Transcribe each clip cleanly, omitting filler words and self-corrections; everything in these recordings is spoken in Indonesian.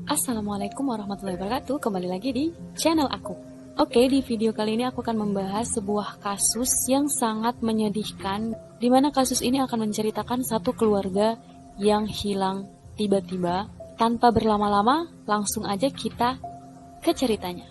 Assalamualaikum warahmatullahi wabarakatuh. Kembali lagi di channel aku. Oke, di video kali ini aku akan membahas sebuah kasus yang sangat menyedihkan, di mana kasus ini akan menceritakan satu keluarga yang hilang tiba-tiba. Tanpa berlama-lama, langsung aja kita ke ceritanya.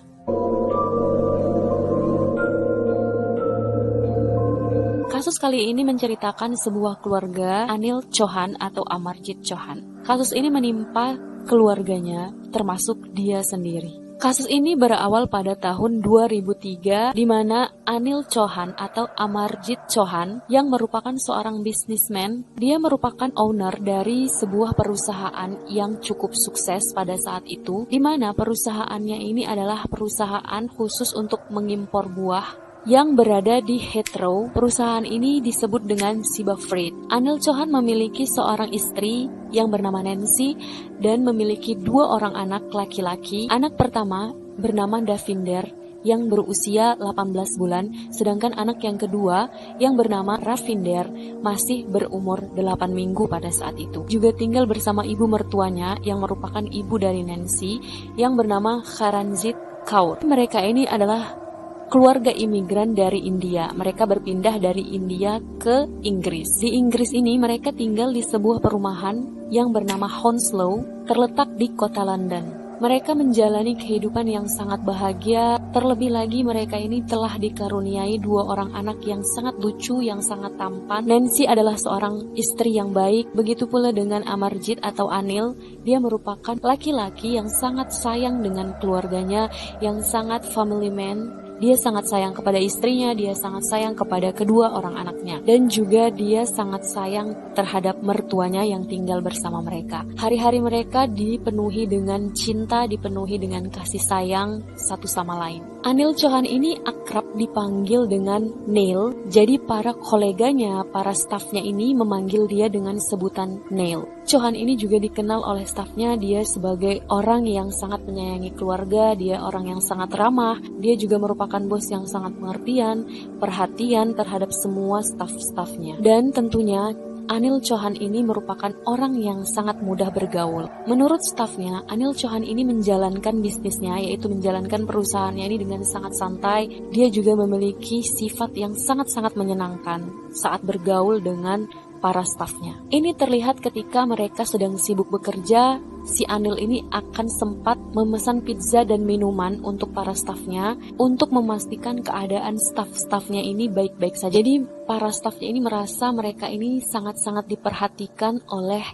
Kasus kali ini menceritakan sebuah keluarga Anil Chauhan atau Amarjit Chauhan. Kasus ini menimpa keluarganya, termasuk dia sendiri. Kasus ini berawal pada tahun 2003, di mana Anil Chauhan atau Amarjit Chauhan yang merupakan seorang bisnismen, dia merupakan owner dari sebuah perusahaan yang cukup sukses pada saat itu, di mana perusahaannya ini adalah perusahaan khusus untuk mengimpor buah yang berada di Heathrow. Perusahaan ini disebut dengan Ciba Freight. Anil Chauhan memiliki seorang istri yang bernama Nancy dan memiliki 2 orang anak laki-laki. Anak pertama bernama Davinder yang berusia 18 bulan, sedangkan anak yang kedua yang bernama Ravinder masih berumur 8 minggu pada saat itu. Juga tinggal bersama ibu mertuanya yang merupakan ibu dari Nancy yang bernama Charanjit Kaur. Mereka ini adalah keluarga imigran dari India. Mereka berpindah dari India ke Inggris. Di Inggris ini mereka tinggal di sebuah perumahan yang bernama Hounslow, terletak di kota London. Mereka menjalani kehidupan yang sangat bahagia. Terlebih lagi mereka ini telah dikaruniai 2 orang anak yang sangat lucu, yang sangat tampan. Nancy adalah seorang istri yang baik. Begitu pula dengan Amarjit atau Anil. Dia merupakan laki-laki yang sangat sayang dengan keluarganya, yang sangat family man. Dia sangat sayang kepada istrinya, dia sangat sayang kepada kedua orang anaknya. Dan juga dia sangat sayang terhadap mertuanya yang tinggal bersama mereka. Hari-hari mereka dipenuhi dengan cinta, dipenuhi dengan kasih sayang satu sama lain. Anil Chauhan ini akrab dipanggil dengan Neil. Jadi para koleganya, para stafnya ini memanggil dia dengan sebutan Neil. Chauhan ini juga dikenal oleh stafnya, dia sebagai orang yang sangat menyayangi keluarga, dia orang yang sangat ramah, dia juga merupakan bos yang sangat pengertian, perhatian terhadap semua staf-stafnya. Dan tentunya Anil Chauhan ini merupakan orang yang sangat mudah bergaul. Menurut stafnya, Anil Chauhan ini menjalankan bisnisnya, yaitu menjalankan perusahaannya ini dengan sangat santai. Dia juga memiliki sifat yang sangat-sangat menyenangkan saat bergaul dengan para stafnya. Ini terlihat ketika mereka sedang sibuk bekerja, si Anil ini akan sempat memesan pizza dan minuman untuk para stafnya untuk memastikan keadaan staf-stafnya ini baik-baik saja. Jadi para stafnya ini merasa mereka ini sangat-sangat diperhatikan oleh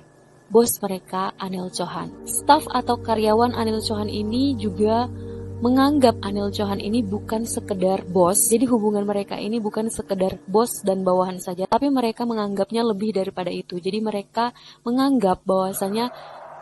bos mereka, Anil Chauhan. Staf atau karyawan Anil Chauhan ini juga menganggap Anil Chauhan ini bukan sekedar bos. Jadi hubungan mereka ini bukan sekedar bos dan bawahan saja, tapi mereka menganggapnya lebih daripada itu. Jadi mereka menganggap bahwasanya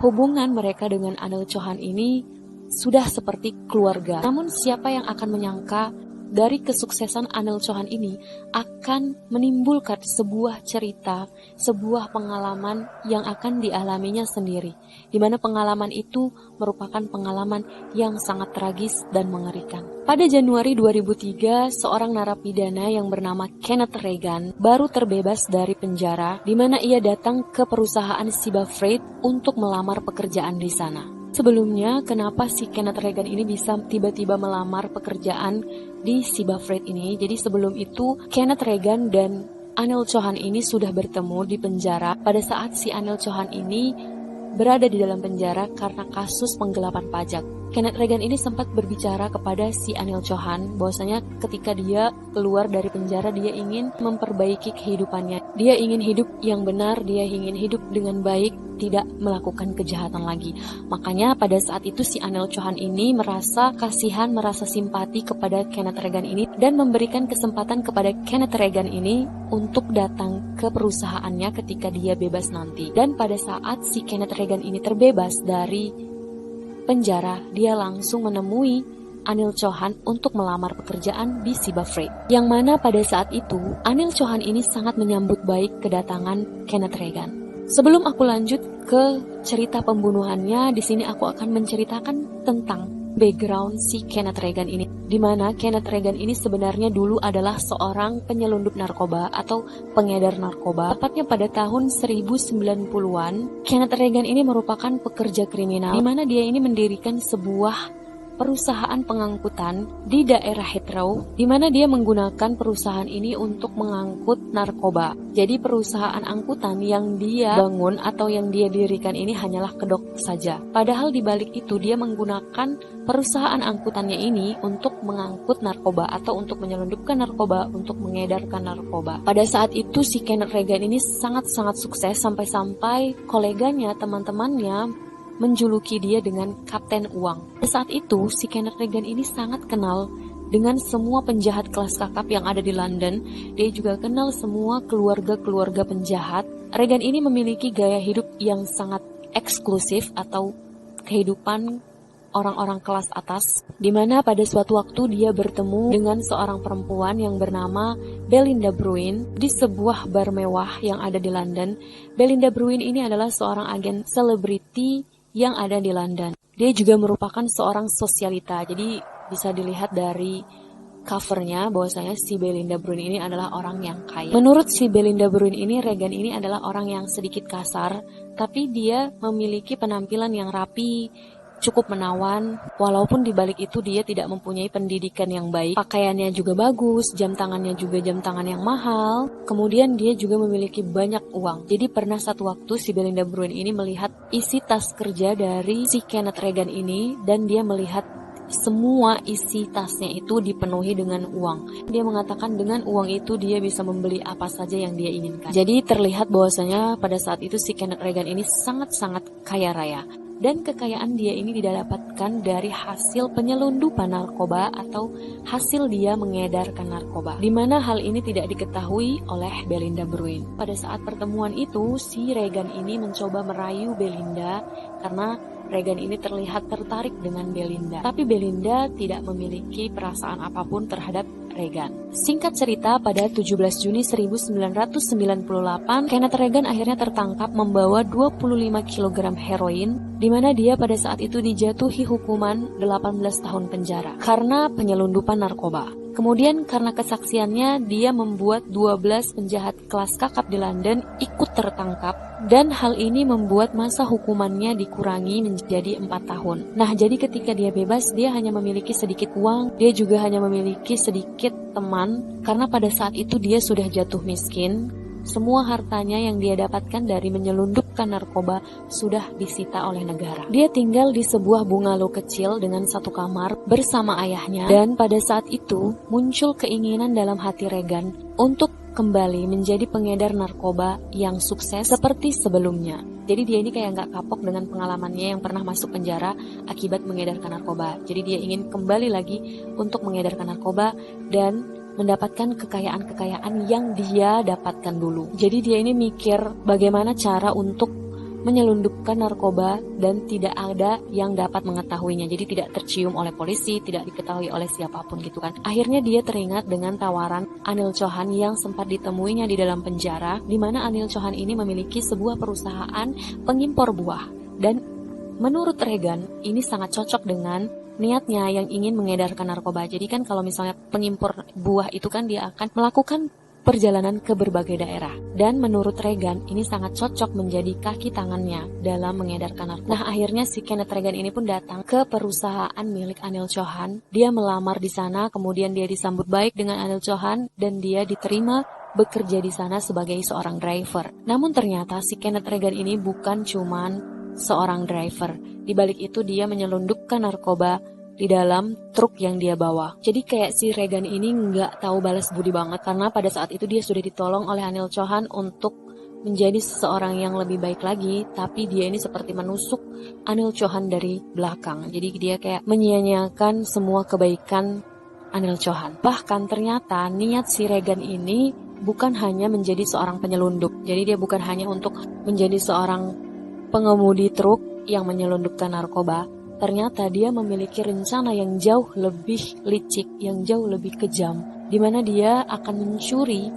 hubungan mereka dengan Anil Chauhan ini sudah seperti keluarga. Namun siapa yang akan menyangka dari kesuksesan Anil Chauhan ini akan menimbulkan sebuah cerita, sebuah pengalaman yang akan dialaminya sendiri, di mana pengalaman itu merupakan pengalaman yang sangat tragis dan mengerikan. Pada Januari 2003, seorang narapidana yang bernama Kenneth Regan baru terbebas dari penjara, di mana ia datang ke perusahaan Ciba Freight untuk melamar pekerjaan di sana. Sebelumnya, kenapa si Kenneth Regan ini bisa tiba-tiba melamar pekerjaan di Ciba Freight ini? Jadi sebelum itu, Kenneth Regan dan Anil Chauhan ini sudah bertemu di penjara pada saat si Anil Chauhan ini berada di dalam penjara karena kasus penggelapan pajak. Kenneth Regan ini sempat berbicara kepada si Anil Chauhan bahwasanya ketika dia keluar dari penjara, dia ingin memperbaiki kehidupannya. Dia ingin hidup yang benar, dia ingin hidup dengan baik, tidak melakukan kejahatan lagi. Makanya pada saat itu si Anil Chauhan ini merasa kasihan, merasa simpati kepada Kenneth Regan ini dan memberikan kesempatan kepada Kenneth Regan ini untuk datang ke perusahaannya ketika dia bebas nanti. Dan pada saat si Kenneth Regan ini terbebas dari penjara, dia langsung menemui Anil Chauhan untuk melamar pekerjaan di Ciba Freight. Yang mana pada saat itu, Anil Chauhan ini sangat menyambut baik kedatangan Kenneth Regan. Sebelum aku lanjut ke cerita pembunuhannya, di sini aku akan menceritakan tentang background si Kenneth Reagan ini, di mana Kenneth Reagan ini sebenarnya dulu adalah seorang penyelundup narkoba atau pengedar narkoba. Tepatnya pada tahun 1090-an, Kenneth Reagan ini merupakan pekerja kriminal, di mana dia ini mendirikan sebuah perusahaan pengangkutan di daerah Heathrow, di mana dia menggunakan perusahaan ini untuk mengangkut narkoba. Jadi perusahaan angkutan yang dia bangun atau yang dia dirikan ini hanyalah kedok saja. Padahal di balik itu dia menggunakan perusahaan angkutannya ini untuk mengangkut narkoba atau untuk menyelundupkan narkoba, untuk mengedarkan narkoba. Pada saat itu si Kenneth Reagan ini sangat-sangat sukses sampai-sampai koleganya, teman-temannya menjuluki dia dengan Kapten Uang. Pada saat itu, si Kenneth Reagan ini sangat kenal dengan semua penjahat kelas kakap yang ada di London. Dia juga kenal semua keluarga-keluarga penjahat. Reagan ini memiliki gaya hidup yang sangat eksklusif atau kehidupan orang-orang kelas atas, di mana pada suatu waktu dia bertemu dengan seorang perempuan yang bernama Belinda Bruin di sebuah bar mewah yang ada di London. Belinda Bruin ini adalah seorang agen selebriti yang ada di London. Dia juga merupakan seorang sosialita. Jadi bisa dilihat dari covernya bahwasanya si Belinda Bruin ini adalah orang yang kaya. Menurut si Belinda Bruin ini, Reagan ini adalah orang yang sedikit kasar, tapi dia memiliki penampilan yang rapi, cukup menawan, walaupun di balik itu dia tidak mempunyai pendidikan yang baik. Pakaiannya juga bagus, jam tangannya juga jam tangan yang mahal, kemudian dia juga memiliki banyak uang. Jadi pernah satu waktu si Belinda Bruin ini melihat isi tas kerja dari si Kenneth Reagan ini, dan dia melihat semua isi tasnya itu dipenuhi dengan uang. Dia mengatakan dengan uang itu dia bisa membeli apa saja yang dia inginkan. Jadi terlihat bahwasanya pada saat itu si Kenneth Reagan ini sangat-sangat kaya raya. Dan kekayaan dia ini didapatkan dari hasil penyelundupan narkoba atau hasil dia mengedarkan narkoba, di mana hal ini tidak diketahui oleh Belinda Bruin. Pada saat pertemuan itu, si Reagan ini mencoba merayu Belinda karena Reagan ini terlihat tertarik dengan Belinda. Tapi Belinda tidak memiliki perasaan apapun terhadap Reagan. Singkat cerita, pada 17 Juni 1998, Kenneth Reagan akhirnya tertangkap membawa 25 kg heroin, di mana dia pada saat itu dijatuhi hukuman 18 tahun penjara karena penyelundupan narkoba. Kemudian karena kesaksiannya, dia membuat 12 penjahat kelas kakap di London ikut tertangkap, dan hal ini membuat masa hukumannya dikurangi menjadi 4 tahun. Nah, jadi ketika dia bebas, dia hanya memiliki sedikit uang, dia juga hanya memiliki sedikit teman, karena pada saat itu dia sudah jatuh miskin. Semua hartanya yang dia dapatkan dari menyelundupkan narkoba sudah disita oleh negara. Dia tinggal di sebuah bungalow kecil dengan satu kamar bersama ayahnya, dan pada saat itu muncul keinginan dalam hati Reagan untuk kembali menjadi pengedar narkoba yang sukses seperti sebelumnya. Jadi dia ini kayak nggak kapok dengan pengalamannya yang pernah masuk penjara akibat mengedarkan narkoba. Jadi dia ingin kembali lagi untuk mengedarkan narkoba dan mendapatkan kekayaan-kekayaan yang dia dapatkan dulu. Jadi dia ini mikir bagaimana cara untuk menyelundupkan narkoba dan tidak ada yang dapat mengetahuinya. Jadi tidak tercium oleh polisi, tidak diketahui oleh siapapun gitu kan. Akhirnya dia teringat dengan tawaran Anil Chauhan yang sempat ditemuinya di dalam penjara, di mana Anil Chauhan ini memiliki sebuah perusahaan pengimpor buah. Dan menurut Reagan ini sangat cocok dengan niatnya yang ingin mengedarkan narkoba. Jadi kan kalau misalnya pengimpor buah itu kan dia akan melakukan perjalanan ke berbagai daerah. Dan menurut Reagan ini sangat cocok menjadi kaki tangannya dalam mengedarkan narkoba. Nah, akhirnya si Kenneth Reagan ini pun datang ke perusahaan milik Anil Chauhan. Dia melamar di sana, kemudian dia disambut baik dengan Anil Chauhan dan dia diterima bekerja di sana sebagai seorang driver. Namun ternyata si Kenneth Reagan ini bukan cuman seorang driver. Di balik itu dia menyelundupkan narkoba di dalam truk yang dia bawa. Jadi kayak si Reagan ini nggak tahu balas budi banget, karena pada saat itu dia sudah ditolong oleh Anil Chauhan untuk menjadi seseorang yang lebih baik lagi, tapi dia ini seperti menusuk Anil Chauhan dari belakang. Jadi dia kayak menyia-nyiakan semua kebaikan Anil Chauhan. Bahkan ternyata niat si Reagan ini bukan hanya menjadi seorang penyelundup. Jadi dia bukan hanya untuk menjadi seorang pengemudi truk yang menyelundupkan narkoba. Ternyata dia memiliki rencana yang jauh lebih licik, yang jauh lebih kejam, di mana dia akan mencuri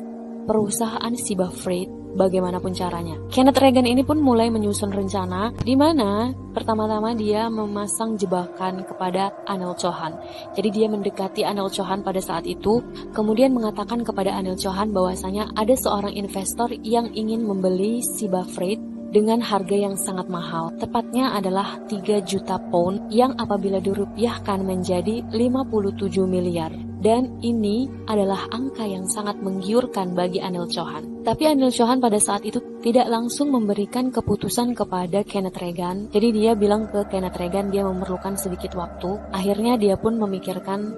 perusahaan Siba Freight bagaimanapun caranya. Kenneth Reagan ini pun mulai menyusun rencana di mana pertama-tama dia memasang jebakan kepada Anil Chauhan. Jadi dia mendekati Anil Chauhan pada saat itu, kemudian mengatakan kepada Anil Chauhan bahwasanya ada seorang investor yang ingin membeli Siba Freight dengan harga yang sangat mahal. Tepatnya adalah 3 juta pound yang apabila dirupiahkan menjadi 57 miliar. Dan ini adalah angka yang sangat menggiurkan bagi Anil Chauhan. Tapi Anil Chauhan pada saat itu tidak langsung memberikan keputusan kepada Kenneth Reagan. Jadi dia bilang ke Kenneth Reagan dia memerlukan sedikit waktu. Akhirnya dia pun memikirkan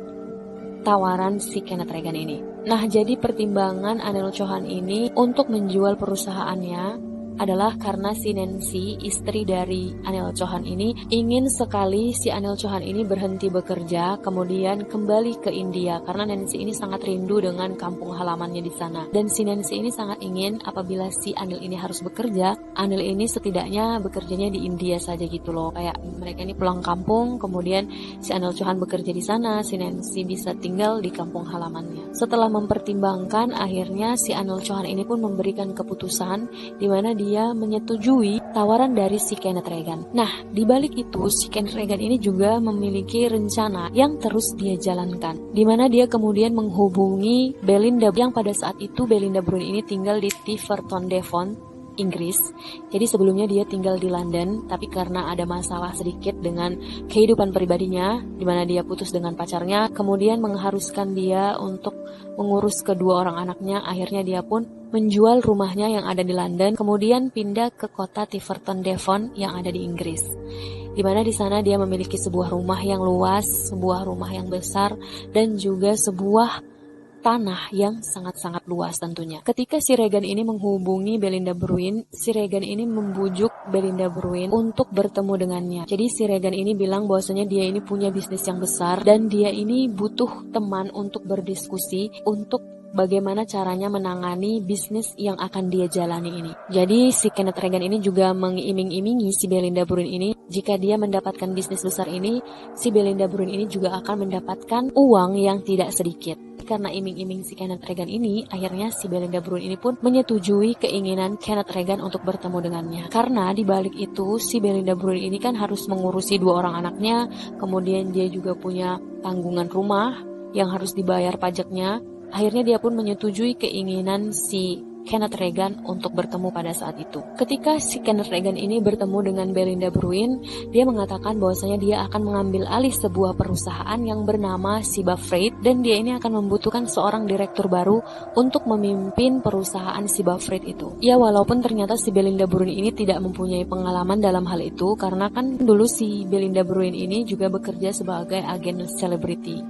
tawaran si Kenneth Reagan ini. Nah, jadi pertimbangan Anil Chauhan ini untuk menjual perusahaannya adalah karena si Nancy, istri dari Anil Chauhan ini, ingin sekali si Anil Chauhan ini berhenti bekerja, kemudian kembali ke India, karena Nancy ini sangat rindu dengan kampung halamannya di sana. Dan si Nancy ini sangat ingin apabila si Anil ini harus bekerja, Anil ini setidaknya bekerjanya di India saja gitu loh. Kayak mereka ini pulang kampung, kemudian si Anil Chauhan bekerja di sana, si Nancy bisa tinggal di kampung halamannya. Setelah mempertimbangkan, akhirnya si Anil Chauhan ini pun memberikan keputusan di mana dia menyetujui tawaran dari si Kenneth Reagan. Nah, di balik itu si Kenneth Reagan ini juga memiliki rencana yang terus dia jalankan, di mana dia kemudian menghubungi Belinda yang pada saat itu Belinda Bruin ini tinggal di Tiverton, Devon, Inggris. Jadi sebelumnya dia tinggal di London, tapi karena ada masalah sedikit dengan kehidupan pribadinya, di mana dia putus dengan pacarnya, kemudian mengharuskan dia untuk mengurus kedua orang anaknya. Akhirnya dia pun menjual rumahnya yang ada di London, kemudian pindah ke kota Tiverton, Devon yang ada di Inggris. Di mana di sana dia memiliki sebuah rumah yang luas, sebuah rumah yang besar, dan juga sebuah tanah yang sangat-sangat luas tentunya. Ketika si Reagan ini menghubungi Belinda Bruin, si Reagan ini membujuk Belinda Bruin untuk bertemu dengannya. Jadi si Reagan ini bilang bahwasanya dia ini punya bisnis yang besar dan dia ini butuh teman untuk berdiskusi untuk bagaimana caranya menangani bisnis yang akan dia jalani ini. Jadi si Kenneth Reagan ini juga mengiming-imingi si Belinda Bruin ini, jika dia mendapatkan bisnis besar ini, si Belinda Bruin ini juga akan mendapatkan uang yang tidak sedikit. Karena iming-iming si Kenneth Reagan ini, akhirnya si Belinda Bruin ini pun menyetujui keinginan Kenneth Reagan untuk bertemu dengannya. Karena di balik itu si Belinda Bruin ini kan harus mengurusi 2 orang anaknya, kemudian dia juga punya tanggungan rumah yang harus dibayar pajaknya. Akhirnya dia pun menyetujui keinginan si Kenneth Reagan untuk bertemu pada saat itu. Ketika si Kenneth Reagan ini bertemu dengan Belinda Bruin, dia mengatakan bahwasanya dia akan mengambil alih sebuah perusahaan yang bernama Siba Freight, dan dia ini akan membutuhkan seorang direktur baru untuk memimpin perusahaan Siba Freight itu. Ya, walaupun ternyata si Belinda Bruin ini tidak mempunyai pengalaman dalam hal itu, karena kan dulu si Belinda Bruin ini juga bekerja sebagai agen selebriti.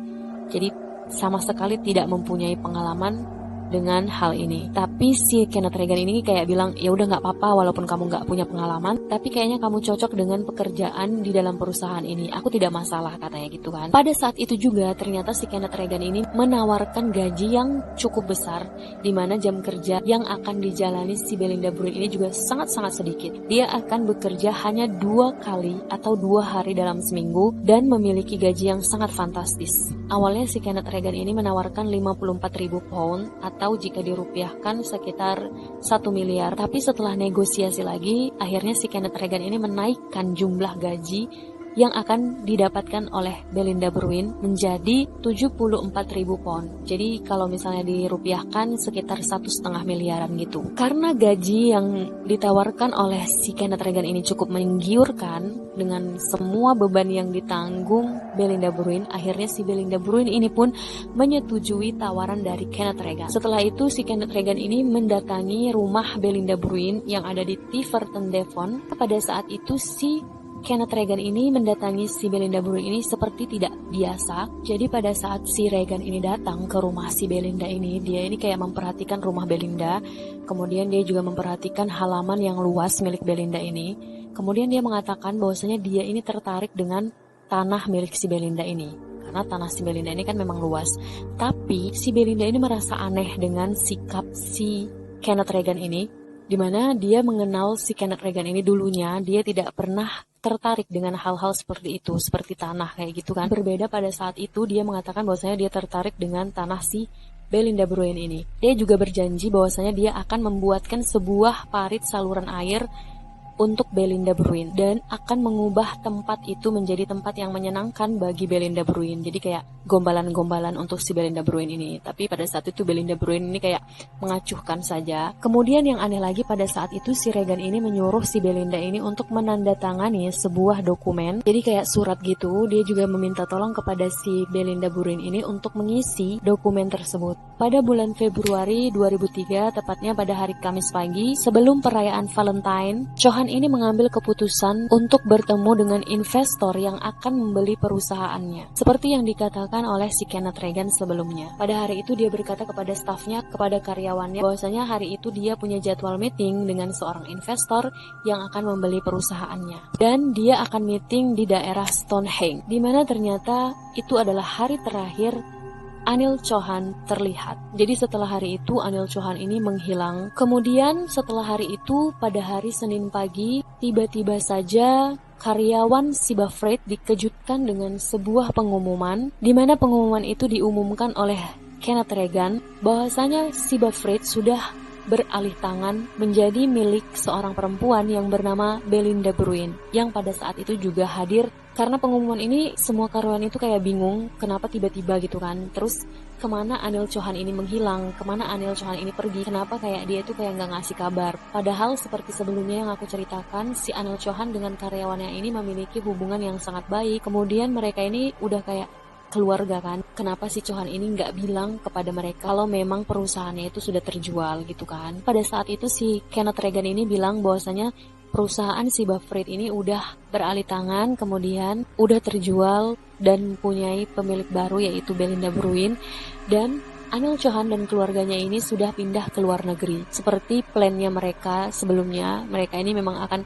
Jadi sama sekali tidak mempunyai pengalaman dengan hal ini. Tapi si Kenneth Reagan ini kayak bilang, ya udah nggak apa-apa walaupun kamu nggak punya pengalaman, tapi kayaknya kamu cocok dengan pekerjaan di dalam perusahaan ini. Aku tidak masalah, katanya gitu kan. Pada saat itu juga ternyata si Kenneth Reagan ini menawarkan gaji yang cukup besar, di mana jam kerja yang akan dijalani si Belinda Bruin ini juga sangat-sangat sedikit. Dia akan bekerja hanya 2 kali atau 2 hari dalam seminggu dan memiliki gaji yang sangat fantastis. Awalnya si Kenneth Reagan ini menawarkan 54.000 pound atau jika dirupiahkan sekitar 1 miliar. Tapi setelah negosiasi lagi, akhirnya si Kenneth Reagan ini menaikkan jumlah gaji yang akan didapatkan oleh Belinda Bruin menjadi 74.000 pound. Jadi kalau misalnya dirupiahkan sekitar 1,5 miliaran gitu. Karena gaji yang ditawarkan oleh si Kenneth Reagan ini cukup menggiurkan dengan semua beban yang ditanggung Belinda Bruin, akhirnya si Belinda Bruin ini pun menyetujui tawaran dari Kenneth Reagan. Setelah itu si Kenneth Reagan ini mendatangi rumah Belinda Bruin yang ada di Tiverton, Devon. Pada saat itu si Kenneth Reagan ini mendatangi si Belinda Bruin ini seperti tidak biasa. Jadi pada saat si Reagan ini datang ke rumah si Belinda ini, dia ini kayak memperhatikan rumah Belinda. Kemudian dia juga memperhatikan halaman yang luas milik Belinda ini. Kemudian dia mengatakan bahwasanya dia ini tertarik dengan tanah milik si Belinda ini. Karena tanah si Belinda ini kan memang luas. Tapi si Belinda ini merasa aneh dengan sikap si Kenneth Reagan ini, di mana dia mengenal si Kenneth Reagan ini dulunya, dia tidak pernah tertarik dengan hal-hal seperti itu, seperti tanah kayak gitu kan. Berbeda pada saat itu dia mengatakan bahwasanya dia tertarik dengan tanah si Belinda Bruin ini. Dia juga berjanji bahwasanya dia akan membuatkan sebuah parit saluran air untuk Belinda Bruin dan akan mengubah tempat itu menjadi tempat yang menyenangkan bagi Belinda Bruin. Jadi kayak gombalan-gombalan untuk si Belinda Bruin ini. Tapi pada saat itu Belinda Bruin ini kayak mengacuhkan saja. Kemudian yang aneh lagi, pada saat itu si Regan ini menyuruh si Belinda ini untuk menandatangani sebuah dokumen. Jadi kayak surat gitu. Dia juga meminta tolong kepada si Belinda Bruin ini untuk mengisi dokumen tersebut. Pada bulan Februari 2003, tepatnya pada hari Kamis pagi, sebelum perayaan Valentine, Chauhan ini mengambil keputusan untuk bertemu dengan investor yang akan membeli perusahaannya. Seperti yang dikatakan oleh si Kenneth Regan sebelumnya. Pada hari itu dia berkata kepada stafnya, kepada karyawannya, bahwasanya hari itu dia punya jadwal meeting dengan seorang investor yang akan membeli perusahaannya. Dan dia akan meeting di daerah Stonehenge, di mana ternyata itu adalah hari terakhir Anil Chauhan terlihat. Jadi setelah hari itu Anil Chauhan ini menghilang. Kemudian setelah hari itu pada hari Senin pagi tiba-tiba saja karyawan Siba Freight dikejutkan dengan sebuah pengumuman, di mana pengumuman itu diumumkan oleh Kenneth Regan bahwasanya Siba Freight sudah beralih tangan menjadi milik seorang perempuan yang bernama Belinda Bruin, yang pada saat itu juga hadir. Karena pengumuman ini semua karyawan itu kayak bingung kenapa tiba-tiba gitu kan. Terus kemana Anil Chauhan ini menghilang, kemana Anil Chauhan ini pergi, kenapa kayak dia itu kayak nggak ngasih kabar. Padahal seperti sebelumnya yang aku ceritakan, si Anil Chauhan dengan karyawannya ini memiliki hubungan yang sangat baik. Kemudian mereka ini udah kayak keluarga kan. Kenapa si Chauhan ini nggak bilang kepada mereka kalau memang perusahaannya itu sudah terjual gitu kan. Pada saat itu si Kenneth Regan ini bilang bahwasanya perusahaan Siba Freight ini udah beralih tangan, kemudian udah terjual dan mempunyai pemilik baru yaitu Belinda Bruin, dan Anil Chauhan dan keluarganya ini sudah pindah ke luar negeri. Seperti plannya mereka sebelumnya, mereka ini memang akan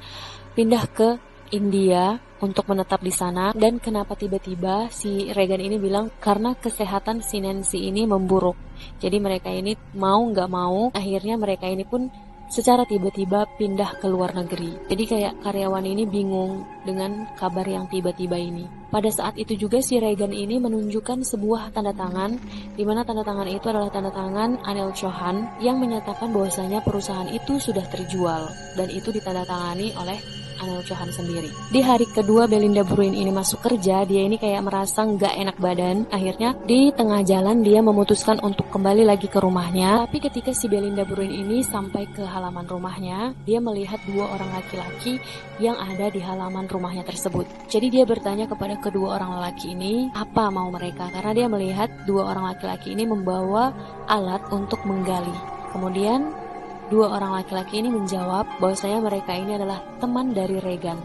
pindah ke India untuk menetap di sana. Dan kenapa tiba-tiba si Regan ini bilang karena kesehatan si Nancy ini memburuk. Jadi mereka ini mau nggak mau, akhirnya mereka ini pun secara tiba-tiba pindah ke luar negeri. Jadi kayak karyawan ini bingung dengan kabar yang tiba-tiba ini. Pada saat itu juga si Regan ini menunjukkan sebuah tanda tangan, di mana tanda tangan itu adalah tanda tangan Anil Chauhan yang menyatakan bahwasanya perusahaan itu sudah terjual, dan itu ditandatangani oleh Anil Chauhan sendiri. Di hari kedua Belinda Bruin ini masuk kerja, dia ini kayak merasa nggak enak badan. Akhirnya di tengah jalan dia memutuskan untuk kembali lagi ke rumahnya. Tapi ketika si Belinda Bruin ini sampai ke halaman rumahnya, dia melihat dua orang laki-laki yang ada di halaman rumahnya tersebut. Jadi dia bertanya kepada kedua orang lelaki ini apa mau mereka, karena dia melihat dua orang laki-laki ini membawa alat untuk menggali. Kemudian dua orang laki-laki ini menjawab bahwasanya mereka ini adalah teman dari Regan,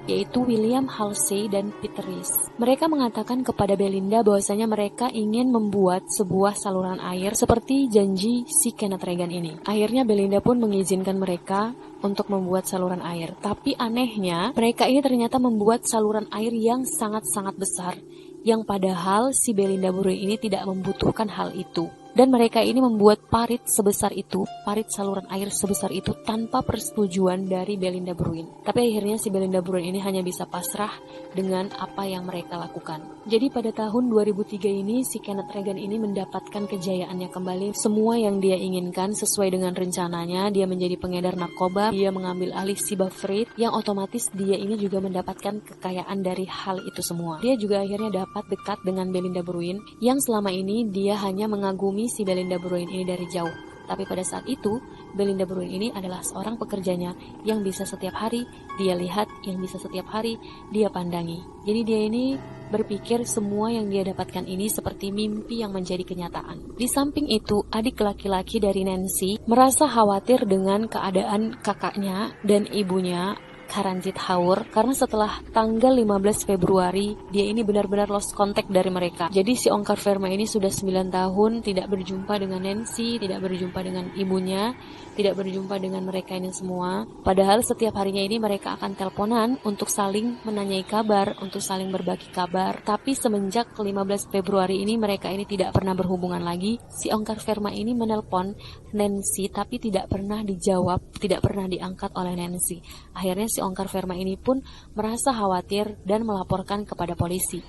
yaitu William Halsey dan Peter Rees. Mereka mengatakan kepada Belinda bahwasanya mereka ingin membuat sebuah saluran air seperti janji si Kenneth Regan ini. Akhirnya Belinda pun mengizinkan mereka untuk membuat saluran air. Tapi anehnya, mereka ini ternyata membuat saluran air yang sangat-sangat besar, yang padahal si Belinda Bruin ini tidak membutuhkan hal itu. Dan mereka ini membuat parit sebesar itu, parit saluran air sebesar itu tanpa persetujuan dari Belinda Bruin. Tapi akhirnya si Belinda Bruin ini hanya bisa pasrah dengan apa yang mereka lakukan. Jadi pada tahun 2003 ini si Kenneth Regan ini mendapatkan kejayaannya kembali. Semua yang dia inginkan sesuai dengan rencananya. Dia menjadi pengedar narkoba, dia mengambil alih Siba Freight, yang otomatis dia ini juga mendapatkan kekayaan dari hal itu semua. Dia juga akhirnya dapat dekat dengan Belinda Bruin, yang selama ini dia hanya mengagumi si Belinda Bruin ini dari jauh. Tapi pada saat itu, Belinda Bruin ini adalah seorang pekerjanya yang bisa setiap hari dia lihat, yang bisa setiap hari dia pandangi. Jadi dia ini berpikir semua yang dia dapatkan ini seperti mimpi yang menjadi kenyataan. Di samping itu, adik laki-laki dari Nancy merasa khawatir dengan keadaan kakaknya dan ibunya, Karanjit Kaur, karena setelah tanggal 15 Februari dia ini benar-benar lost contact dari mereka. Jadi si Onkar Verma ini sudah 9 tahun tidak berjumpa dengan Nancy, tidak berjumpa dengan ibunya, tidak berjumpa dengan mereka ini semua. Padahal setiap harinya ini mereka akan teleponan untuk saling menanyai kabar, untuk saling berbagi kabar. Tapi semenjak 15 Februari ini mereka ini tidak pernah berhubungan lagi. Si Onkar Verma ini menelpon Nancy tapi tidak pernah dijawab, tidak pernah diangkat oleh Nancy. Akhirnya si Onkar Verma ini pun merasa khawatir dan melaporkan kepada polisi.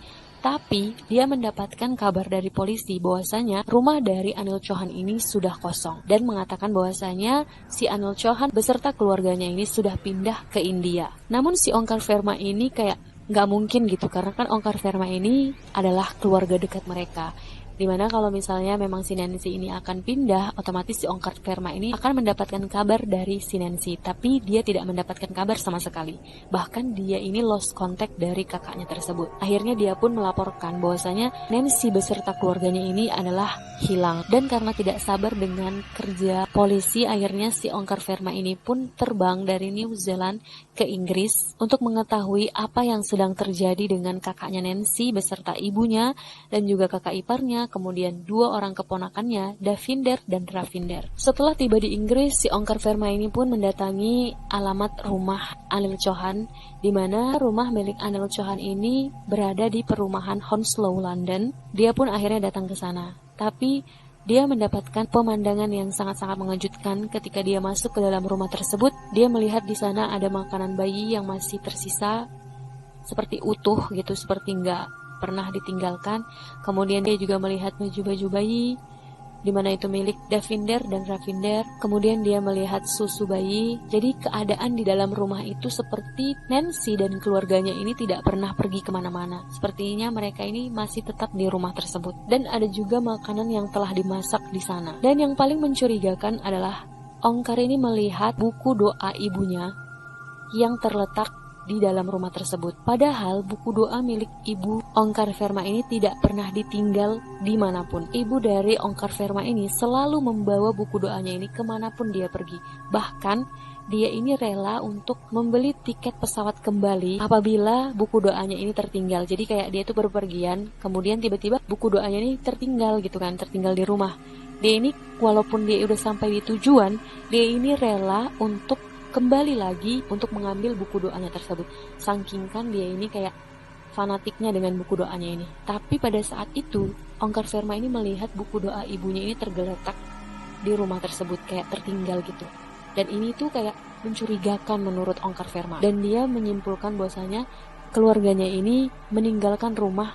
Tapi dia mendapatkan kabar dari polisi bahwasanya rumah dari Anil Chauhan ini sudah kosong dan mengatakan bahwasanya si Anil Chauhan beserta keluarganya ini sudah pindah ke India. Namun si Onkar Verma ini kayak nggak mungkin gitu, karena kan Onkar Verma ini adalah keluarga dekat mereka. Dimana kalau misalnya memang si Nancy ini akan pindah, otomatis si Onkar Verma ini akan mendapatkan kabar dari si Nancy. Tapi dia tidak mendapatkan kabar sama sekali. Bahkan dia ini lost contact dari kakaknya tersebut. Akhirnya dia pun melaporkan bahwasanya Nancy beserta keluarganya ini adalah hilang. Dan karena tidak sabar dengan kerja polisi, akhirnya si Onkar Verma ini pun terbang dari New Zealand ke Inggris untuk mengetahui apa yang sedang terjadi dengan kakaknya Nancy beserta ibunya dan juga kakak iparnya, kemudian 2 orang keponakannya, Davinder dan Ravinder. Setelah tiba di Inggris, si Onkar Verma ini pun mendatangi alamat rumah Anil Chauhan, di mana rumah milik Anil Chauhan ini berada di perumahan Hounslow, London. Dia pun akhirnya datang ke sana. Tapi dia mendapatkan pemandangan yang sangat-sangat mengejutkan ketika dia masuk ke dalam rumah tersebut. Dia melihat di sana ada makanan bayi yang masih tersisa seperti utuh gitu, seperti nggak pernah ditinggalkan. Kemudian dia juga melihat baju-baju bayi di mana itu milik Davinder dan Ravinder. Kemudian dia melihat susu bayi. Jadi keadaan di dalam rumah itu seperti Nancy dan keluarganya ini tidak pernah pergi kemana-mana. Sepertinya mereka ini masih tetap di rumah tersebut. Dan ada juga makanan yang telah dimasak di sana. Dan yang paling mencurigakan adalah Onkar ini melihat buku doa ibunya yang terletak di dalam rumah tersebut. Padahal buku doa milik ibu Onkar Verma ini tidak pernah ditinggal dimanapun. Ibu dari Onkar Verma ini selalu membawa buku doanya ini kemanapun dia pergi. Bahkan dia ini rela untuk membeli tiket pesawat kembali apabila buku doanya ini tertinggal. Jadi kayak dia itu berpergian, kemudian tiba-tiba buku doanya ini tertinggal gitu kan, tertinggal di rumah. Dia ini walaupun dia udah sampai di tujuan, dia ini rela untuk kembali lagi untuk mengambil buku doanya tersebut. Saking kan dia ini kayak fanatiknya dengan buku doanya ini. Tapi pada saat itu Onkar Verma ini melihat buku doa ibunya ini tergeletak di rumah tersebut, kayak tertinggal gitu. Dan ini tuh kayak mencurigakan menurut Onkar Verma. Dan dia menyimpulkan bahwasanya keluarganya ini meninggalkan rumah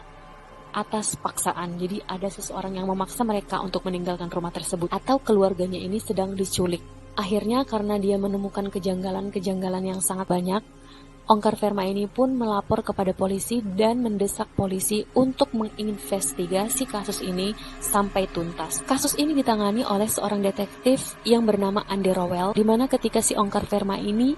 atas paksaan. Jadi ada seseorang yang memaksa mereka untuk meninggalkan rumah tersebut, atau keluarganya ini sedang diculik. Akhirnya karena dia menemukan kejanggalan-kejanggalan yang sangat banyak, Onkar Verma ini pun melapor kepada polisi dan mendesak polisi untuk menginvestigasi kasus ini sampai tuntas. Kasus ini ditangani oleh seorang detektif yang bernama Andy Rowell, di mana ketika si Onkar Verma ini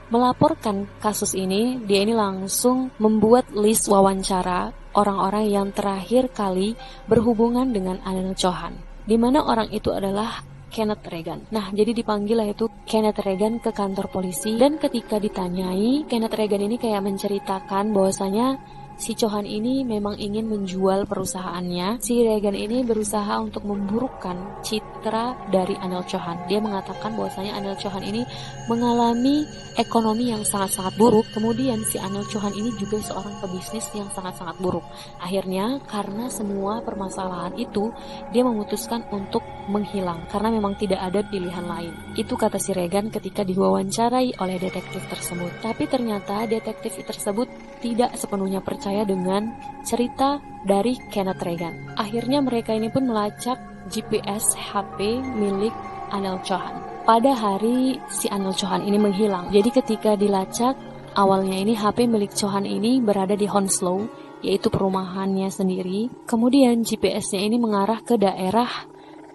melaporkan kasus ini, dia ini langsung membuat list wawancara orang-orang yang terakhir kali berhubungan dengan Anil Chauhan, di mana orang itu adalah Kenneth Regan. Nah, jadi dipanggil lah itu Kenneth Regan ke kantor polisi, dan ketika ditanyai, Kenneth Regan ini kayak menceritakan bahwasanya si Chauhan ini memang ingin menjual perusahaannya. Si Regan ini berusaha untuk memburukkan citra dari Anil Chauhan. Dia mengatakan bahwasanya Anil Chauhan ini mengalami ekonomi yang sangat-sangat buruk. Kemudian si Anil Chauhan ini juga seorang pebisnis yang sangat-sangat buruk. Akhirnya karena semua permasalahan itu, dia memutuskan untuk menghilang karena memang tidak ada pilihan lain. Itu kata si Regan ketika diwawancarai oleh detektif tersebut. Tapi ternyata detektif tersebut tidak sepenuhnya percaya dengan cerita dari Kenneth Regan. Akhirnya mereka ini pun melacak GPS HP milik Anil Chauhan pada hari si Anil Chauhan ini menghilang. Jadi ketika dilacak, awalnya ini HP milik Chauhan ini berada di Hounslow, yaitu perumahannya sendiri. Kemudian GPS-nya ini mengarah ke daerah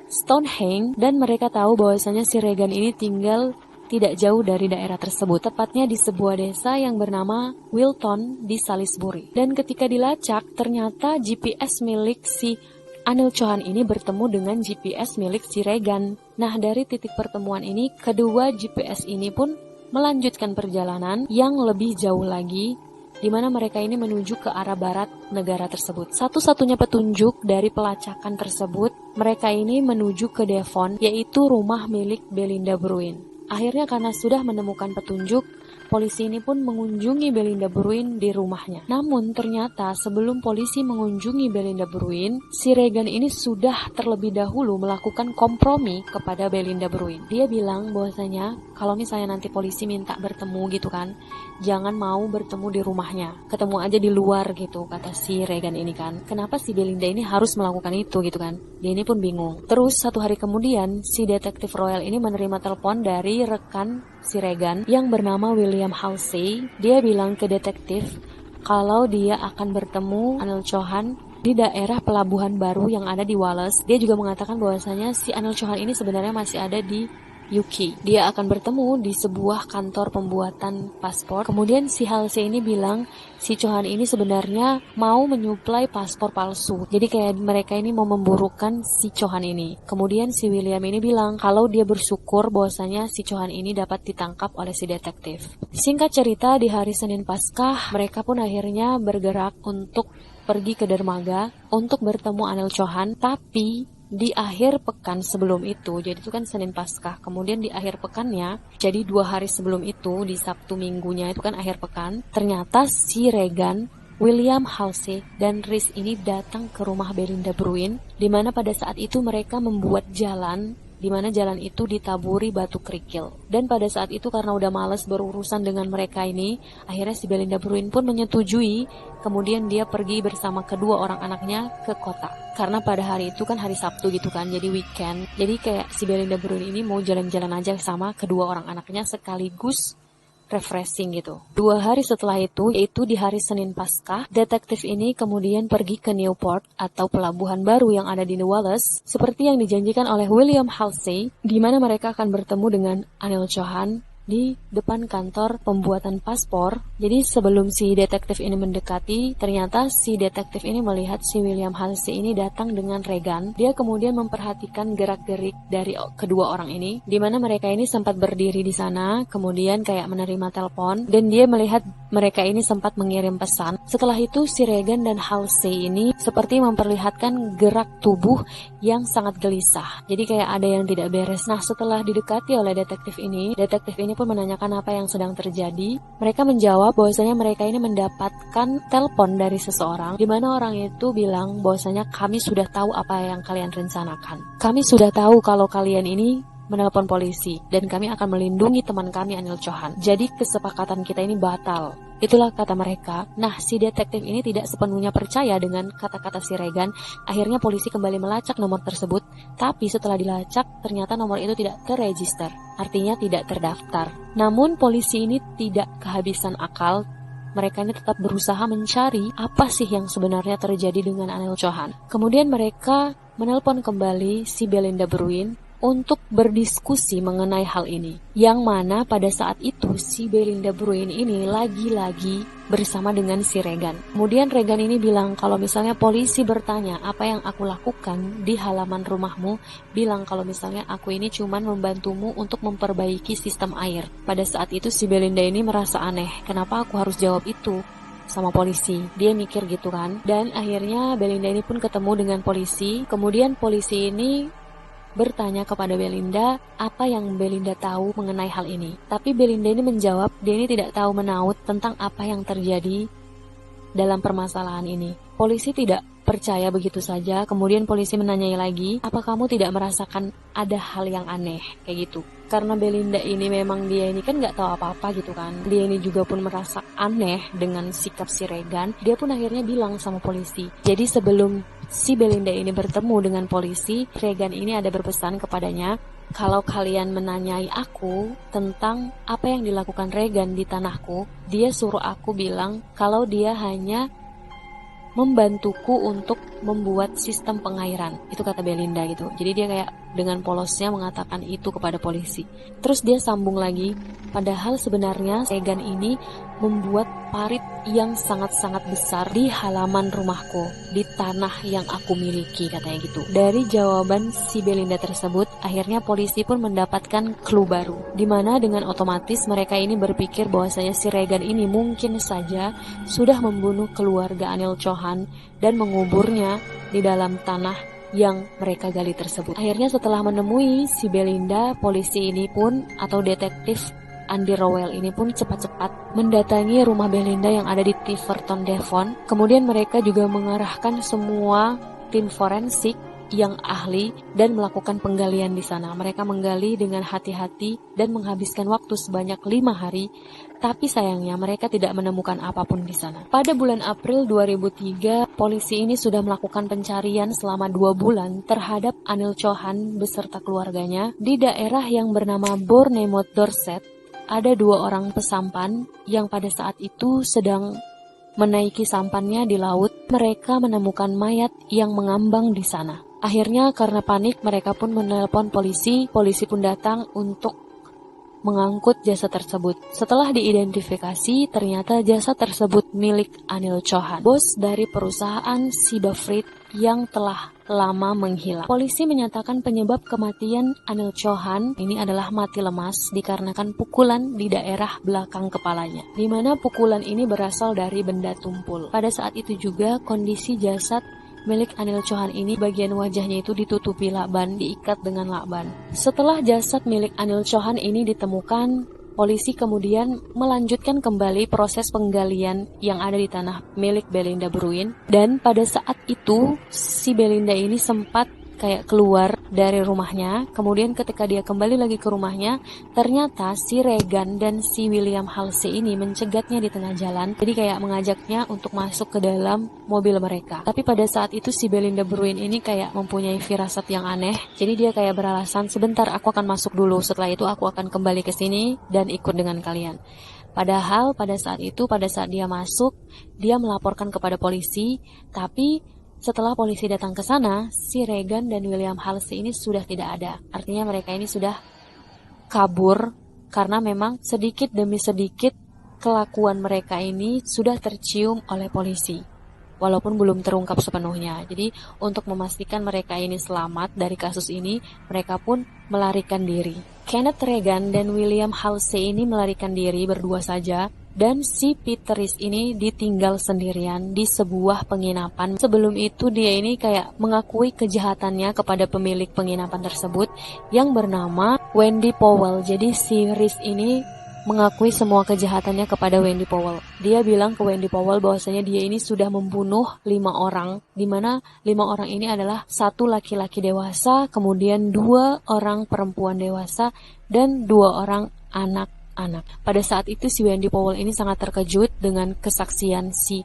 Stonehenge, dan mereka tahu bahwasanya si Regan ini tinggal tidak jauh dari daerah tersebut, tepatnya di sebuah desa yang bernama Wilton di Salisbury. Dan ketika dilacak, ternyata GPS milik si Anil Chauhan ini bertemu dengan GPS milik si Regan. Nah, dari titik pertemuan ini, kedua GPS ini pun melanjutkan perjalanan yang lebih jauh lagi, di mana mereka ini menuju ke arah barat negara tersebut. Satu-satunya petunjuk dari pelacakan tersebut, mereka ini menuju ke Devon, yaitu rumah milik Belinda Bruin. Akhirnya karena sudah menemukan petunjuk, polisi ini pun mengunjungi Belinda Bruin di rumahnya. Namun ternyata sebelum polisi mengunjungi Belinda Bruin, si Regan ini sudah terlebih dahulu melakukan kompromi kepada Belinda Bruin. Dia bilang bahwasanya kalau misalnya nanti polisi minta bertemu gitu kan, jangan mau bertemu di rumahnya, ketemu aja di luar gitu, kata si Regan ini kan. Kenapa si Belinda ini harus melakukan itu gitu kan? Dia ini pun bingung. Terus satu hari kemudian, si detektif Royal ini menerima telepon dari rekan si Regan yang bernama William Halsey. Dia bilang ke detektif kalau dia akan bertemu Anil Chauhan di daerah pelabuhan baru yang ada di Wallace. Dia juga mengatakan bahwasanya si Anil Chauhan ini sebenarnya masih ada di UK. Dia akan bertemu di sebuah kantor pembuatan paspor. Kemudian si Halsey ini bilang si Chauhan ini sebenarnya mau menyuplai paspor palsu. Jadi kayak mereka ini mau memburukan si Chauhan ini. Kemudian si William ini bilang kalau dia bersyukur bahwasanya si Chauhan ini dapat ditangkap oleh si detektif. Singkat cerita, di hari Senin Paskah, mereka pun akhirnya bergerak untuk pergi ke dermaga untuk bertemu Anil Chauhan, tapi di akhir pekan sebelum itu, jadi itu kan Senin Paskah, kemudian di akhir pekannya, jadi 2 hari sebelum itu, di Sabtu minggunya itu kan akhir pekan, ternyata si Regan, William Halsey, dan Rhys ini datang ke rumah Belinda Bruin, di mana pada saat itu mereka membuat jalan, di mana jalan itu ditaburi batu kerikil. Dan pada saat itu karena udah males berurusan dengan mereka ini, akhirnya si Belinda Bruin pun menyetujui. Kemudian dia pergi bersama kedua orang anaknya ke kota. Karena pada hari itu kan hari Sabtu gitu kan, jadi weekend. Jadi kayak si Belinda Bruin ini mau jalan-jalan aja sama kedua orang anaknya sekaligus refreshing gitu. 2 hari setelah itu, yaitu di hari Senin Paskah, detektif ini kemudian pergi ke Newport atau pelabuhan baru yang ada di Wallace, seperti yang dijanjikan oleh William Halsey, di mana mereka akan bertemu dengan Anil Chauhan di depan kantor pembuatan paspor. Jadi sebelum si detektif ini mendekati, ternyata si detektif ini melihat si William Halsey ini datang dengan Regan. Dia kemudian memperhatikan gerak-gerik dari kedua orang ini, di mana mereka ini sempat berdiri di sana, kemudian kayak menerima telepon, dan dia melihat mereka ini sempat mengirim pesan. Setelah itu si Regan dan Halsey ini seperti memperlihatkan gerak tubuh yang sangat gelisah. Jadi kayak ada yang tidak beres. Nah, setelah didekati oleh detektif ini pun menanyakan apa yang sedang terjadi. Mereka menjawab bahwasanya mereka ini mendapatkan telepon dari seseorang, di mana orang itu bilang bahwasanya kami sudah tahu apa yang kalian rencanakan. Kami sudah tahu kalau kalian ini menelpon polisi dan kami akan melindungi teman kami Anil Chauhan. Jadi kesepakatan kita ini batal. Itulah kata mereka. Nah, si detektif ini tidak sepenuhnya percaya dengan kata-kata si Regan. Akhirnya polisi kembali melacak nomor tersebut, tapi setelah dilacak, ternyata nomor itu tidak terregister, artinya tidak terdaftar. Namun polisi ini tidak kehabisan akal. Mereka ini tetap berusaha mencari apa sih yang sebenarnya terjadi dengan Anil Chauhan. Kemudian mereka menelpon kembali si Belinda Bruin untuk berdiskusi mengenai hal ini. Yang mana pada saat itu si Belinda Bruin ini lagi-lagi bersama dengan si Regan. Kemudian Regan ini bilang kalau misalnya polisi bertanya apa yang aku lakukan di halaman rumahmu, bilang kalau misalnya aku ini cuman membantumu untuk memperbaiki sistem air. Pada saat itu si Belinda ini merasa aneh, kenapa aku harus jawab itu sama polisi. Dia mikir gitu kan. Dan akhirnya Belinda ini pun ketemu dengan polisi. Kemudian polisi ini bertanya kepada Belinda apa yang Belinda tahu mengenai hal ini. Tapi Belinda ini menjawab dia ini tidak tahu menaut tentang apa yang terjadi dalam permasalahan ini. Polisi tidak percaya begitu saja. Kemudian polisi menanyai lagi, apa kamu tidak merasakan ada hal yang aneh kayak gitu? Karena Belinda ini memang dia ini kan nggak tahu apa-apa gitu kan. Dia ini juga pun merasa aneh dengan sikap si Regan. Dia pun akhirnya bilang sama polisi. Jadi sebelum si Belinda ini bertemu dengan polisi, Regan ini ada berpesan kepadanya, kalau kalian menanyai aku tentang apa yang dilakukan Regan di tanahku, dia suruh aku bilang kalau dia hanya membantuku untuk membuat sistem pengairan. Itu kata Belinda gitu. Jadi dia kayak dengan polosnya mengatakan itu kepada polisi. Terus dia sambung lagi, padahal sebenarnya Regan ini membuat parit yang sangat-sangat besar di halaman rumahku, di tanah yang aku miliki, katanya gitu. Dari jawaban si Belinda tersebut, akhirnya polisi pun mendapatkan clue baru, di mana dengan otomatis mereka ini berpikir bahwasanya si Regan ini mungkin saja sudah membunuh keluarga Anil Chauhan dan menguburnya di dalam tanah yang mereka gali tersebut. Akhirnya setelah menemui si Belinda, polisi ini pun atau detektif Andy Rowell ini pun cepat-cepat mendatangi rumah Belinda yang ada di Tiverton, Devon. Kemudian mereka juga mengarahkan semua tim forensik yang ahli dan melakukan penggalian di sana. Mereka menggali dengan hati-hati dan menghabiskan waktu sebanyak 5 hari, tapi sayangnya mereka tidak menemukan apapun di sana. Pada bulan April 2003, polisi ini sudah melakukan pencarian selama 2 bulan terhadap Anil Chauhan beserta keluarganya di daerah yang bernama Bournemouth, Dorset. Ada 2 orang pesampan yang pada saat itu sedang menaiki sampannya di laut. Mereka menemukan mayat yang mengambang di sana. Akhirnya karena panik mereka pun menelpon polisi. Polisi pun datang untuk mengangkut jasad tersebut. Setelah diidentifikasi, ternyata jasad tersebut milik Anil Chauhan, bos dari perusahaan Sibafrit yang telah lama menghilang. Polisi menyatakan penyebab kematian Anil Chauhan ini adalah mati lemas dikarenakan pukulan di daerah belakang kepalanya, di mana pukulan ini berasal dari benda tumpul. Pada saat itu juga kondisi jasad milik Anil Chauhan ini bagian wajahnya itu ditutupi lakban, diikat dengan lakban. Setelah jasad milik Anil Chauhan ini ditemukan, polisi kemudian melanjutkan kembali proses penggalian yang ada di tanah milik Belinda Bruin. Dan pada saat itu si Belinda ini sempat kayak keluar dari rumahnya. Kemudian ketika dia kembali lagi ke rumahnya, ternyata si Regan dan si William Halsey ini mencegatnya di tengah jalan. Jadi kayak mengajaknya untuk masuk ke dalam mobil mereka. Tapi pada saat itu si Belinda Bruin ini kayak mempunyai firasat yang aneh. Jadi dia kayak beralasan, sebentar aku akan masuk dulu, setelah itu aku akan kembali ke sini dan ikut dengan kalian. Padahal pada saat itu, pada saat dia masuk, dia melaporkan kepada polisi, tapi setelah polisi datang ke sana, si Regan dan William Halsey ini sudah tidak ada. Artinya mereka ini sudah kabur karena memang sedikit demi sedikit kelakuan mereka ini sudah tercium oleh polisi, walaupun belum terungkap sepenuhnya. Jadi untuk memastikan mereka ini selamat dari kasus ini, mereka pun melarikan diri. Kenneth Regan dan William Halsey ini melarikan diri berdua saja. Dan si Peter Rees ini ditinggal sendirian di sebuah penginapan. Sebelum itu dia ini kayak mengakui kejahatannya kepada pemilik penginapan tersebut yang bernama Wendy Powell. Jadi si Rees ini mengakui semua kejahatannya kepada Wendy Powell. Dia bilang ke Wendy Powell bahwasanya dia ini sudah membunuh 5 orang, di mana 5 orang ini adalah 1 laki-laki dewasa, kemudian 2 orang perempuan dewasa, dan 2 orang anak. Pada saat itu si Wendy Powell ini sangat terkejut dengan kesaksian si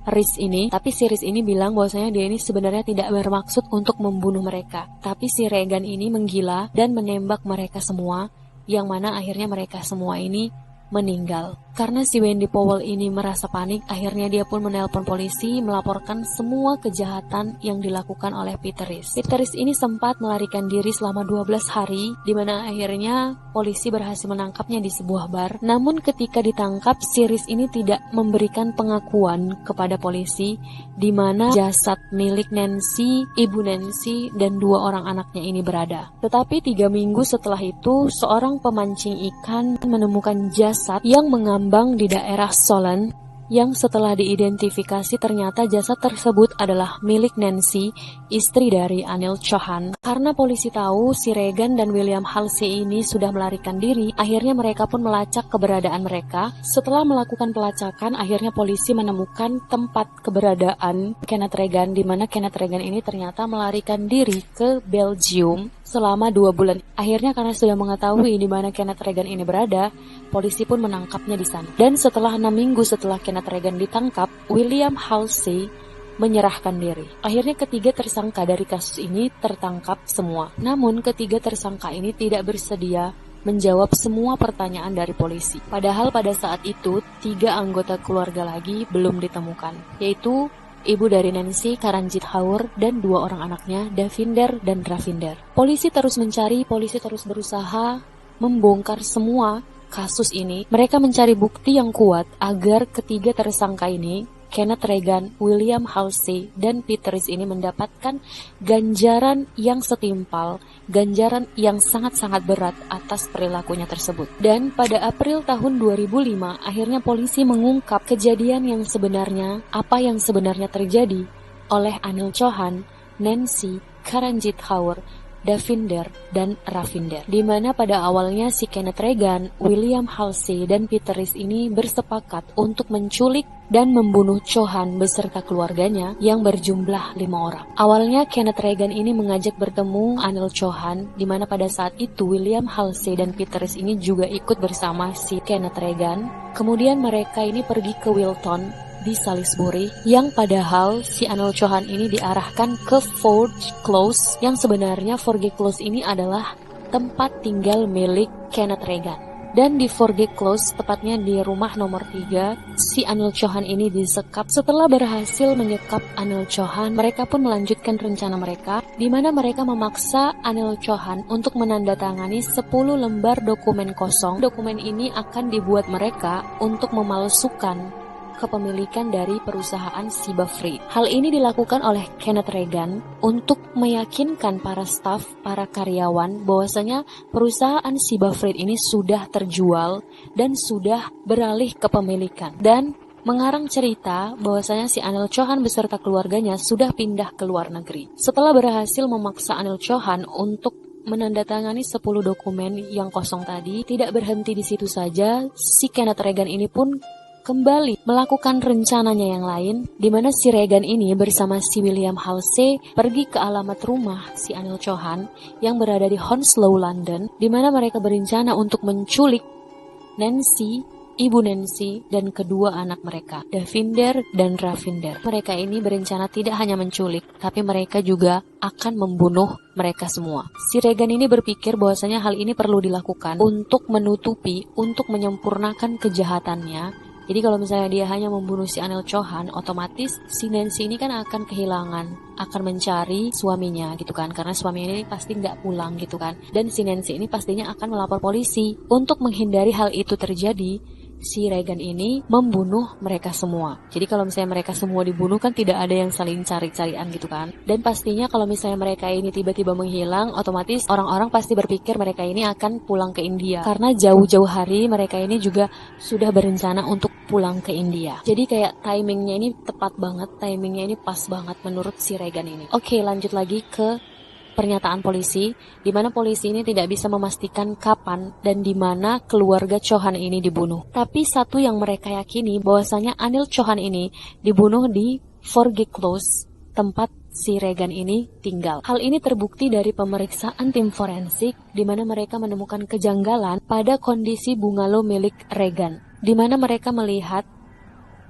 Rees ini. Tapi si Rees ini bilang bahwasanya dia ini sebenarnya tidak bermaksud untuk membunuh mereka. Tapi si Regan ini menggila dan menembak mereka semua, yang mana akhirnya mereka semua ini meninggal. Karena si Wendy Powell ini merasa panik, akhirnya dia pun menelpon polisi melaporkan semua kejahatan yang dilakukan oleh Peter Rees. Peter Rees ini sempat melarikan diri selama 12 hari, di mana akhirnya polisi berhasil menangkapnya di sebuah bar. Namun ketika ditangkap, si Rees ini tidak memberikan pengakuan kepada polisi di mana jasad milik Nancy, ibu Nancy, dan 2 orang anaknya ini berada. Tetapi 3 minggu setelah itu, seorang pemancing ikan menemukan jasad yang mengambang di daerah Solent, yang setelah diidentifikasi ternyata jasad tersebut adalah milik Nancy, istri dari Anil Chauhan. Karena polisi tahu si Regan dan William Halsey ini sudah melarikan diri, akhirnya mereka pun melacak keberadaan mereka. Setelah melakukan pelacakan, akhirnya polisi menemukan tempat keberadaan Kenneth Regan, di mana Kenneth Regan ini ternyata melarikan diri ke Belgium selama 2 bulan. Akhirnya karena sudah mengetahui di mana Kenneth Regan ini berada, polisi pun menangkapnya di sana. Dan setelah 6 minggu setelah Kenneth Regan ditangkap, William Halsey menyerahkan diri. Akhirnya ketiga tersangka dari kasus ini tertangkap semua. Namun ketiga tersangka ini tidak bersedia menjawab semua pertanyaan dari polisi. Padahal pada saat itu 3 anggota keluarga lagi belum ditemukan, yaitu ibu dari Nancy, Karanjit Kaur, dan 2 orang anaknya, Davinder dan Ravinder. Polisi terus mencari, polisi terus berusaha membongkar semua kasus ini. Mereka mencari bukti yang kuat agar ketiga tersangka ini, Kenneth Regan, William Halsey, dan Peter Rees ini mendapatkan ganjaran yang setimpal, ganjaran yang sangat-sangat berat atas perilakunya tersebut. Dan pada April tahun 2005, akhirnya polisi mengungkap kejadian yang sebenarnya, apa yang sebenarnya terjadi oleh Anil Chauhan, Nancy, Karanjit Kaur, Davinder, dan Ravinder. Di mana pada awalnya si Kenneth Regan, William Halsey, dan Peter Rees ini bersepakat untuk menculik dan membunuh Chauhan beserta keluarganya yang berjumlah 5 orang. Awalnya Kenneth Regan ini mengajak bertemu Anil Chauhan, di mana pada saat itu William Halsey dan Peter Rees ini juga ikut bersama si Kenneth Regan. Kemudian mereka ini pergi ke Wilton di Salisbury, yang padahal si Anil Chauhan ini diarahkan ke Forge Close, yang sebenarnya Forge Close ini adalah tempat tinggal milik Kenneth Regan. Dan di Forge Close, tepatnya di rumah nomor 3, si Anil Chauhan ini disekap. Setelah berhasil menyekap Anil Chauhan, mereka pun melanjutkan rencana mereka, di mana mereka memaksa Anil Chauhan untuk menandatangani 10 lembar dokumen kosong. Dokumen ini akan dibuat mereka untuk memalsukan kepemilikan dari perusahaan Ciba Fruit. Hal ini dilakukan oleh Kenneth Regan untuk meyakinkan para staf, para karyawan bahwasanya perusahaan Ciba Fruit ini sudah terjual dan sudah beralih kepemilikan, dan mengarang cerita bahwasanya si Anil Chauhan beserta keluarganya sudah pindah ke luar negeri. Setelah berhasil memaksa Anil Chauhan untuk menandatangani 10 dokumen yang kosong tadi, tidak berhenti di situ saja, si Kenneth Regan ini pun kembali melakukan rencananya yang lain, di mana si Regan ini bersama si William Halsey pergi ke alamat rumah si Anil Chauhan yang berada di Hounslow, London, di mana mereka berencana untuk menculik Nancy, ibu Nancy, dan kedua anak mereka, Davinder dan Ravinder. Mereka ini berencana tidak hanya menculik, tapi mereka juga akan membunuh mereka semua. Si Regan ini berpikir bahwasanya hal ini perlu dilakukan untuk menutupi, untuk menyempurnakan kejahatannya. Jadi kalau misalnya dia hanya membunuh si Anil Chauhan, otomatis si Nancy ini kan akan kehilangan, akan mencari suaminya gitu kan, karena suaminya ini pasti nggak pulang gitu kan. Dan si Nancy ini pastinya akan melapor polisi. Untuk menghindari hal itu terjadi, si Regan ini membunuh mereka semua. Jadi kalau misalnya mereka semua dibunuh kan tidak ada yang saling cari-carian gitu kan. Dan pastinya kalau misalnya mereka ini tiba-tiba menghilang, otomatis orang-orang pasti berpikir mereka ini akan pulang ke India. Karena jauh-jauh hari mereka ini juga sudah berencana untuk pulang ke India. Jadi kayak timingnya ini tepat banget, timingnya ini pas banget menurut si Regan ini. Oke, lanjut lagi ke pernyataan polisi, di mana polisi ini tidak bisa memastikan kapan dan di mana keluarga Chauhan ini dibunuh. Tapi satu yang mereka yakini bahwasanya Anil Chauhan ini dibunuh di Forge Close, tempat si Regan ini tinggal. Hal ini terbukti dari pemeriksaan tim forensik, di mana mereka menemukan kejanggalan pada kondisi bungalow milik Regan, di mana mereka melihat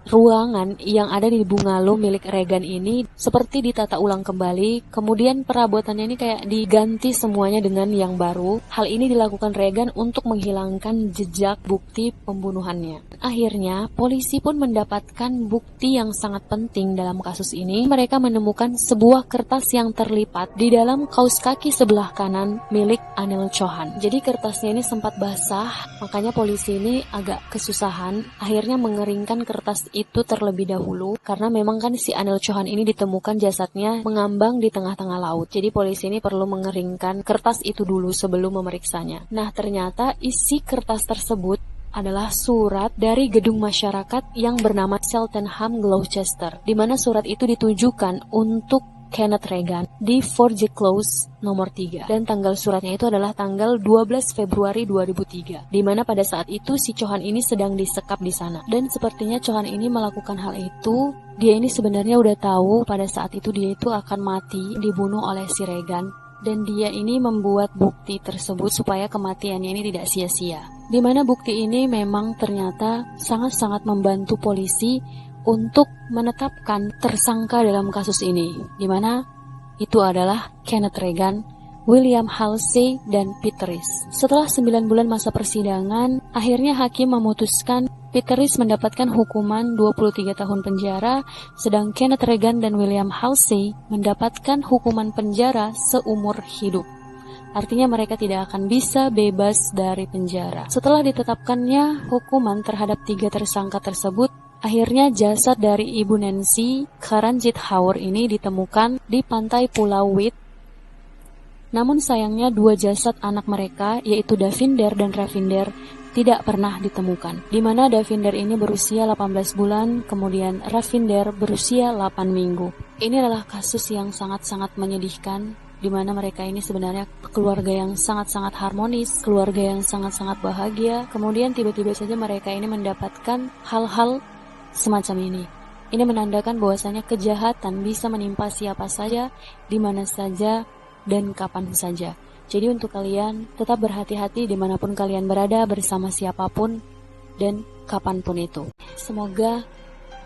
ruangan yang ada di bungalow milik Regan ini seperti ditata ulang kembali, kemudian perabotannya ini kayak diganti semuanya dengan yang baru. Hal ini dilakukan Regan untuk menghilangkan jejak bukti pembunuhannya. Akhirnya, polisi pun mendapatkan bukti yang sangat penting dalam kasus ini. Mereka menemukan sebuah kertas yang terlipat di dalam kaus kaki sebelah kanan milik Anil Chauhan. Jadi kertasnya ini sempat basah, makanya polisi ini agak kesusahan akhirnya mengeringkan kertas itu terlebih dahulu, karena memang kan si Anil Chauhan ini ditemukan jasadnya mengambang di tengah-tengah laut. Jadi polisi ini perlu mengeringkan kertas itu dulu sebelum memeriksanya. Nah, ternyata isi kertas tersebut adalah surat dari gedung masyarakat yang bernama Cheltenham, Gloucester, di mana surat itu ditujukan untuk Kenneth Regan di Forge Close nomor 3, dan tanggal suratnya itu adalah tanggal 12 Februari 2003, di mana pada saat itu si Chauhan ini sedang disekap di sana. Dan sepertinya Chauhan ini melakukan hal itu, dia ini sebenarnya udah tahu pada saat itu dia itu akan mati dibunuh oleh si Regan, dan dia ini membuat bukti tersebut supaya kematiannya ini tidak sia-sia. Di mana bukti ini memang ternyata sangat-sangat membantu polisi untuk menetapkan tersangka dalam kasus ini, di mana itu adalah Kenneth Regan, William Halsey, dan Peter Rees. Setelah 9 bulan masa persidangan, akhirnya hakim memutuskan Peter Rees mendapatkan hukuman 23 tahun penjara, sedang Kenneth Regan dan William Halsey mendapatkan hukuman penjara seumur hidup. Artinya mereka tidak akan bisa bebas dari penjara. Setelah ditetapkannya hukuman terhadap 3 tersangka tersebut, akhirnya jasad dari ibu Nancy, Karanjit Kaur ini ditemukan di pantai Pulau Wight. Namun sayangnya 2 jasad anak mereka, yaitu Davinder dan Ravinder, tidak pernah ditemukan. Di mana Davinder ini berusia 18 bulan, kemudian Ravinder berusia 8 minggu. Ini adalah kasus yang sangat-sangat menyedihkan, di mana mereka ini sebenarnya keluarga yang sangat-sangat harmonis, keluarga yang sangat-sangat bahagia. Kemudian tiba-tiba saja mereka ini mendapatkan hal-hal semacam ini. Ini menandakan bahwasanya kejahatan bisa menimpa siapa saja, di mana saja, dan kapan saja. Jadi untuk kalian tetap berhati-hati dimanapun kalian berada, bersama siapapun dan kapanpun itu. Semoga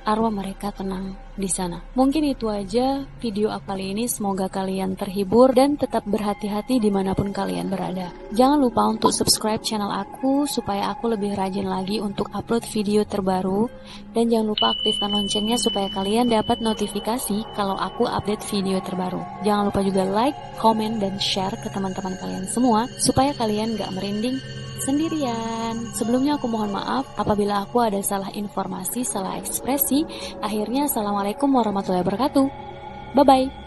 arwah mereka tenang di sana. Mungkin itu aja video aku kali ini. Semoga kalian terhibur dan tetap berhati-hati dimanapun kalian berada. Jangan lupa untuk subscribe channel aku supaya aku lebih rajin lagi untuk upload video terbaru. Dan jangan lupa aktifkan loncengnya supaya kalian dapat notifikasi kalau aku update video terbaru. Jangan lupa juga like, komen, dan share ke teman-teman kalian semua supaya kalian gak merinding sendirian. Sebelumnya aku mohon maaf apabila aku ada salah informasi, salah ekspresi. Akhirnya, assalamualaikum warahmatullahi wabarakatuh. Bye-bye.